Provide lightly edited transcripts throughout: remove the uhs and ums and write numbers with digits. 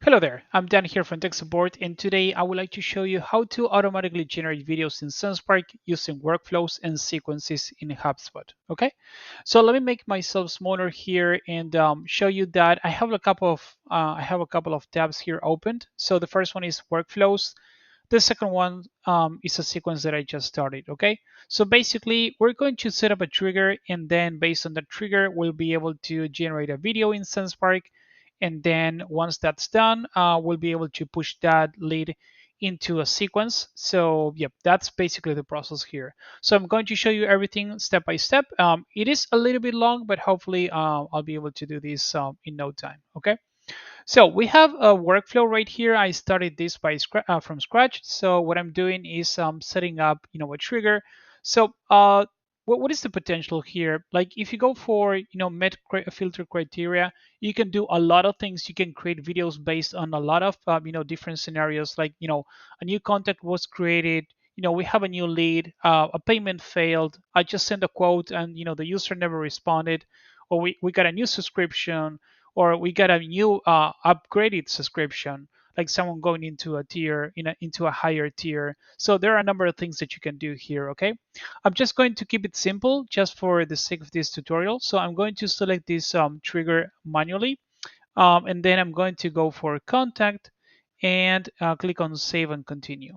Hello there, I'm Dan here from Tech Support, and today I would like to show you how to automatically generate videos in Sendspark using workflows and sequences in HubSpot. Okay, so let me make myself smaller here and show you that I have a couple of tabs here opened. So the first one is workflows. The second one is a sequence that I just started. Okay, so basically we're going to set up a trigger, and then based on the trigger, we'll be able to generate a video in Sendspark. And then once that's done, we'll be able to push that lead into a sequence. So yep, that's basically the process here. So I'm going to show you everything step by step. It is a little bit long, but hopefully I'll be able to do this in no time. Okay. So we have a workflow right here. I started this from scratch. So what I'm doing is setting up, a trigger. So what is the potential here? Like if you go for, filter criteria, you can do a lot of things. You can create videos based on a lot of, different scenarios. Like, a new contact was created. We have a new lead, a payment failed. I just sent a quote and, the user never responded. Or we got a new subscription, or we got a new upgraded subscription, like someone going into a tier into a higher tier. So there are a number of things that you can do here. Okay, I'm just going to keep it simple just for the sake of this tutorial. So I'm going to select this trigger manually, and then I'm going to go for contact and click on save and continue.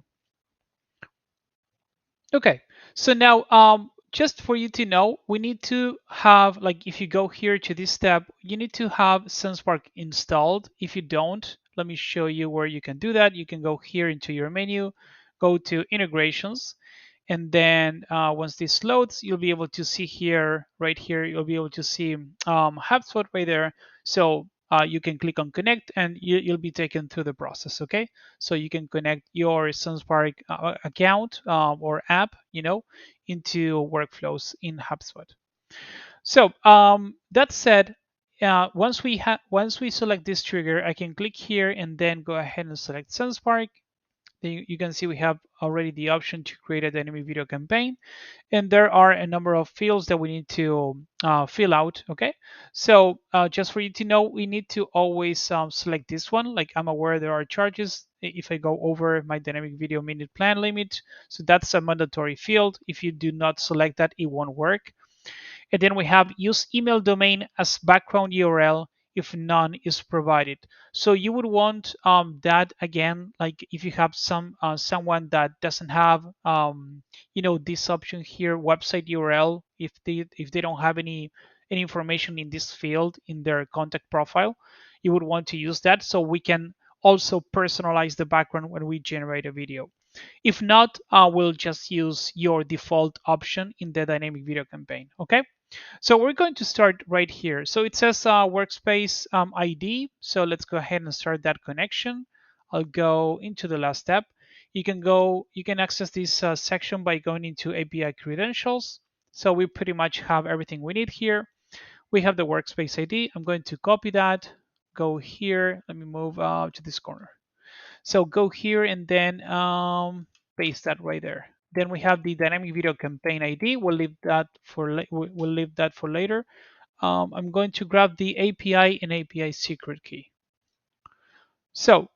Okay, so now just for you to know, we need to have, like, if you go here to this tab, you need to have Sendspark installed. If you don't, let me show you where you can do that. You can go here into your menu, go to integrations, and then once this loads, you'll be able to see here, right here, you'll be able to see HubSpot right there. So you can click on connect, and you'll be taken through the process. Okay, so you can connect your Sendspark account or app, into workflows in HubSpot. So that said, once we select this trigger, I can click here and then go ahead and select Sendspark. Then you can see we have already the option to create a dynamic video campaign, and there are a number of fields that we need to fill out. Okay, so just for you to know, we need to always select this one. Like, I'm aware there are charges if I go over my dynamic video minute plan limit, so that's a mandatory field. If you do not select that, it won't work. And then we have use email domain as background URL if none is provided. So you would want that again, like if you have someone that doesn't have this option here, website URL, if they don't have any information in this field in their contact profile, you would want to use that so we can also personalize the background when we generate a video. If not, we'll just use your default option in the dynamic video campaign. Okay. So we're going to start right here. So it says workspace ID. So let's go ahead and start that connection. I'll go into the last step. You can access this section by going into API credentials. So we pretty much have everything we need here. We have the workspace ID. I'm going to copy that, go here. Let me move to this corner. So go here and then paste that right there. Then we have the dynamic video campaign ID. We'll leave that for later. I'm going to grab the API and API secret key. So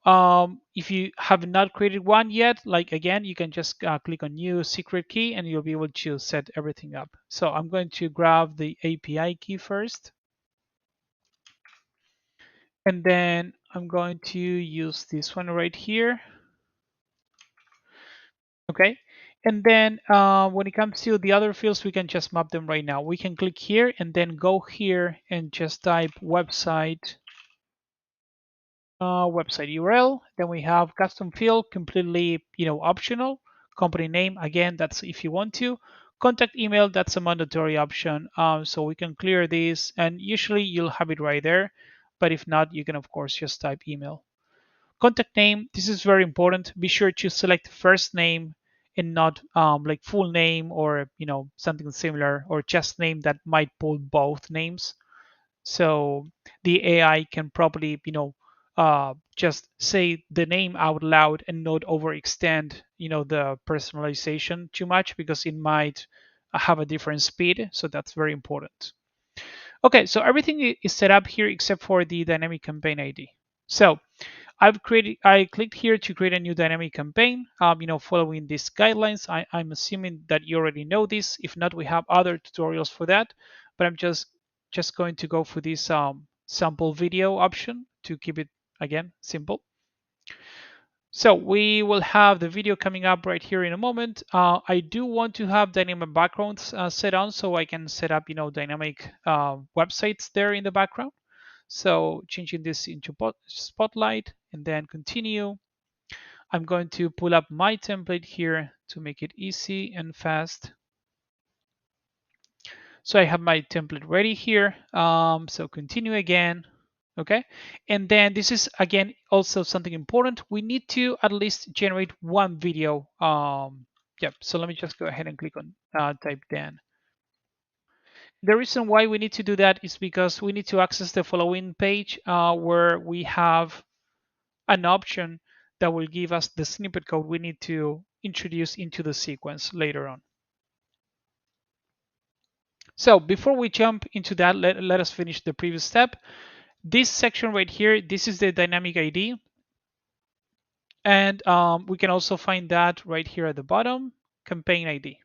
if you have not created one yet, like again, you can just click on new secret key and you'll be able to set everything up. So I'm going to grab the API key first. And then I'm going to use this one right here. Okay. And then when it comes to the other fields, we can just map them right now. We can click here and then go here and just type website URL. Then we have custom field, completely optional. Company name, again, that's if you want to. Contact email, that's a mandatory option. So we can clear this, and usually you'll have it right there. But if not, you can of course just type email. Contact name, this is very important. Be sure to select first name and not like full name or something similar, or just name that might pull both names. So the AI can probably just say the name out loud and not overextend the personalization too much, because it might have a different speed. So that's very important. Okay, so everything is set up here except for the dynamic campaign ID. So I clicked here to create a new dynamic campaign, following these guidelines. I'm assuming that you already know this. If not, we have other tutorials for that, but I'm just going to go for this sample video option to keep it, again, simple. So we will have the video coming up right here in a moment. I do want to have dynamic backgrounds set on, so I can set up, dynamic websites there in the background. So changing this into Spotlight and then continue. I'm going to pull up my template here to make it easy and fast. So I have my template ready here. So continue again. Okay. And then this is, again, also something important. We need to at least generate one video. Yep. So let me just go ahead and click on type then. The reason why we need to do that is because we need to access the following page where we have an option that will give us the snippet code we need to introduce into the sequence later on. So before we jump into that, let us finish the previous step. This section right here, this is the dynamic ID. And we can also find that right here at the bottom, campaign ID.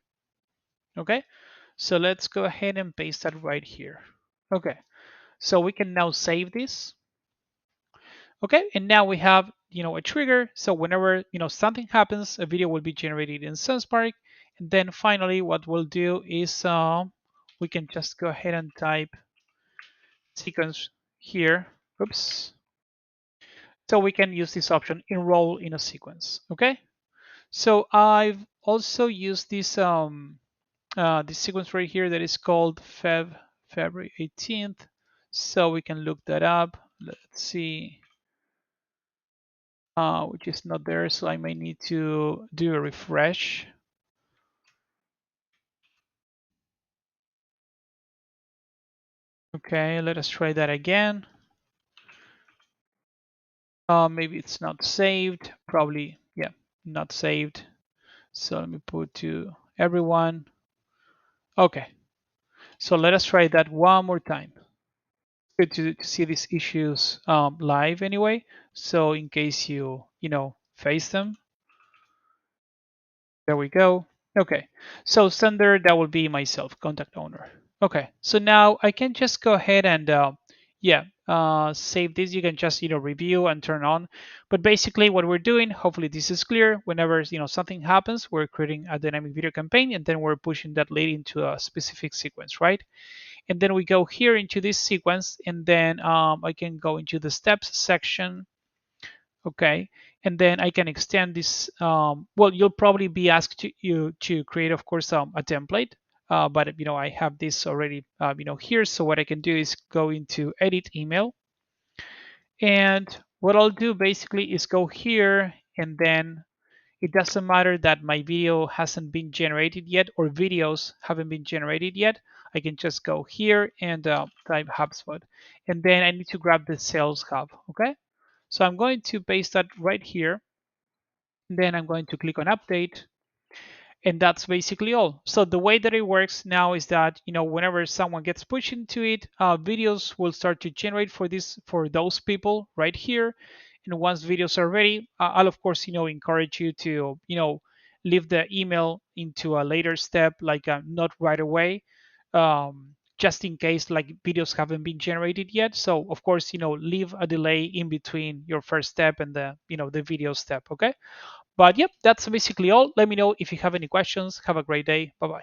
Okay, so let's go ahead and paste that right here. Okay, so we can now save this. Okay, and now we have, a trigger. So whenever, something happens, a video will be generated in Sendspark. And then finally, what we'll do is we can just go ahead and type sequence here. Oops. So we can use this option, enroll in a sequence. Okay. So I've also used this sequence right here that is called February 18th. So we can look that up. Let's see. Which is not there, so I may need to do a refresh. Okay, let us try that again. Maybe it's not saved. Probably, yeah, not saved. So let me put to everyone. Okay, so let us try that one more time. Good to see these issues live anyway. So in case you face them, there we go. Okay, so sender, that will be myself, contact owner. Okay, so now I can just go ahead and save this. You can just review and turn on. But basically, what we're doing, hopefully this is clear. Whenever something happens, we're creating a dynamic video campaign, and then we're pushing that lead into a specific sequence, right? And then we go here into this sequence, and then I can go into the steps section. Okay, and then I can extend this. Well, you'll probably be asked to create, of course, a template. But I have this already, here. So what I can do is go into edit email, and what I'll do basically is go here, and then it doesn't matter that my video hasn't been generated yet or videos haven't been generated yet. I can just go here and type HubSpot, and then I need to grab the Sales Hub. Okay. So I'm going to paste that right here. Then I'm going to click on update. And that's basically all. So the way that it works now is that whenever someone gets pushed into it, videos will start to generate for those people right here. And once videos are ready, I'll of course encourage you to leave the email into a later step, like not right away, just in case like videos haven't been generated yet. So of course leave a delay in between your first step and the video step. Okay. But yep, that's basically all. Let me know if you have any questions. Have a great day. Bye bye.